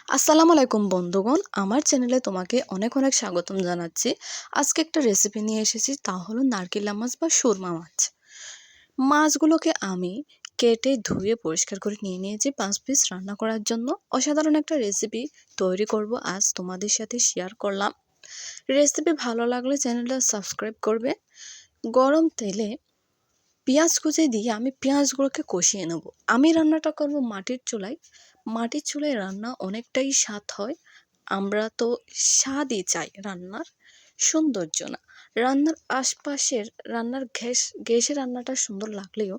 আসসালামু আলাইকুম বন্ধুগণ, আমার চ্যানেলে তোমাকে অনেক অনেক স্বাগতম জানাচ্ছি। আজকে একটা রেসিপি নিয়ে এসেছি, তা হলো নারকেলা মাছ বা সুরমা মাছ। মাছগুলোকে আমি কেটে ধুয়ে পরিষ্কার করে নিয়ে নিয়েছি 5 পিস রান্না করার জন্য। অসাধারণ একটা রেসিপি তৈরি করব আজ তোমাদের সাথে শেয়ার করলাম। রেসিপি ভালো লাগলে চ্যানেলটা সাবস্ক্রাইব করবে। গরম তেলে পেঁয়াজ কুচি দিয়ে আমি পেঁয়াজগুলোকে কষিয়ে নেব। আমি রান্নাটা করব মাটির চুলায়। মাটির চুলায় রান্না অনেকটাই স্বাদ হয়। আমরা তো স্বাদই চাই, রান্নার সৌন্দর্য না। রান্নার আশপাশের রান্নার গ্যাসে রান্নাটা সুন্দর লাগলেও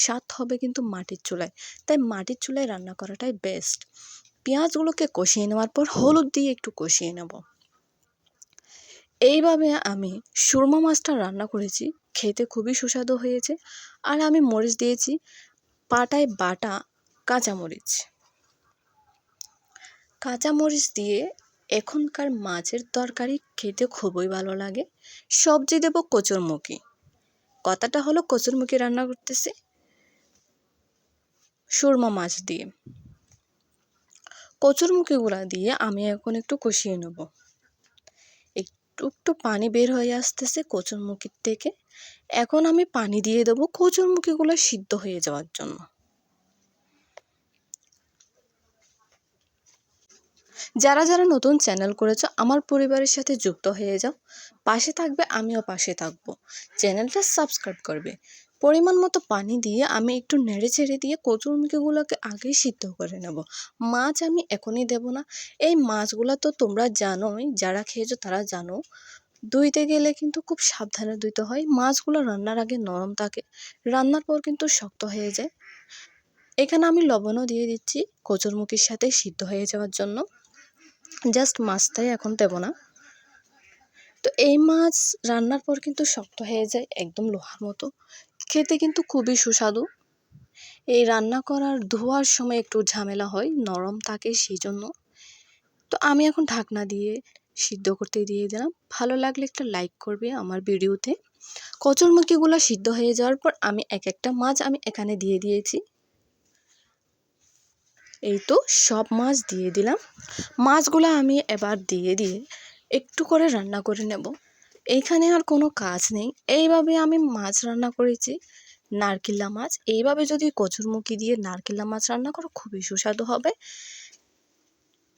স্বাদ হবে কিন্তু মাটির চুলায়। তাই মাটির চুলায় রান্না করাটাই বেস্ট। পেঁয়াজগুলোকে কষিয়ে নেওয়ার পর হলুদ দিয়ে একটু কষিয়ে নেব। এইভাবে আমি সুরমা মাছটা রান্না করেছি, খেতে খুবই সুস্বাদু হয়েছে। আর আমি মরিচ দিয়েছি পাটায় বাটা কাঁচামরিচ। কাঁচামরিচ দিয়ে এখনকার মাছের তরকারি খেতে খুবই ভালো লাগে। সবজি দেব কচুরমুখী। কথাটা হলো কচুরমুখী রান্না করতেছি সুরমা মাছ দিয়ে। কচুরমুখীগুলা দিয়ে আমি এখন একটু কষিয়ে নেব। একটু একটু পানি বের হয়ে আসতেছে কচুরমুখির থেকে। এখন আমি পানি দিয়ে দেবো কচুরমুখিগুলো সিদ্ধ হয়ে যাওয়ার জন্য। যারা যারা নতুন চ্যানেল করেছো, আমার পরিবারের সাথে যুক্ত হয়ে যাও। পাশে থাকবে, আমিও পাশে থাকবো। চ্যানেলটা সাবস্ক্রাইব করবে। পরিমাণ মতো পানি দিয়ে আমি একটু নেড়ে ছেড়ে দিয়ে কচুরমুখিগুলোকে আগেই সিদ্ধ করে নেব। মাছ আমি এখনই দেব না। এই মাছগুলো তো তোমরা জানোই, যারা খেয়েছো তারা জানো, ধুইতে গেলে কিন্তু খুব সাবধানে ধুইতে হয়। মাছগুলো রান্নার আগে নরম থাকে, রান্নার পর কিন্তু শক্ত হয়ে যায়। এখানে আমি লবণও দিয়ে দিচ্ছি কচুরমুখির সাথে সিদ্ধ হয়ে যাওয়ার জন্য। জাস্ট মাছটাই এখন দেব না। তো এই মাছ রান্নার পর কিন্তু শক্ত হয়ে যায়, একদম লোহার মতো। খেতে কিন্তু খুবই সুস্বাদু। এই রান্না করার ধোয়ার সময় একটু ঝামেলা হয়, নরম থাকে সেই জন্য। তো আমি এখন ঢাকনা দিয়ে সিদ্ধ করতে দিয়ে দিলাম। ভালো লাগলে একটা লাইক করবে আমার ভিডিওতে। কচুরমুখিগুলো সিদ্ধ হয়ে যাওয়ার পর আমি এক একটা মাছ আমি এখানে দিয়ে দিয়েছি। এই তো সব মাছ দিয়ে দিলাম। মাছগুলো আমি এবার দিয়ে একটু করে রান্না করে নেব। এইখানে আর কোনো কাজ নেই। এইভাবে আমি মাছ রান্না করেছি, নারকেলা মাছ। এইভাবে যদি কচুরমুখী দিয়ে নারকেলা মাছ রান্না করো খুবই সুস্বাদু হবে।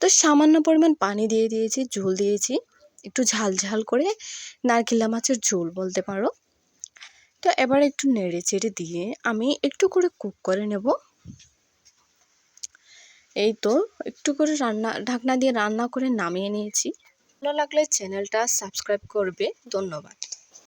তো সামান্য পরিমাণ পানি দিয়ে দিয়েছি, ঝোল দিয়েছি একটু ঝাল ঝাল করে, নারকেলা মাছের ঝোল বলতে পারো। তো এবার একটু নেড়ে চেড়ে দিয়ে আমি একটু করে কুক করে নেব। এই তো একটু করে ঢাকনা দিয়ে রান্না করে নামিয়ে নিয়েছি। ভালো লাগলে চ্যানেলটা সাবস্ক্রাইব করবে। ধন্যবাদ।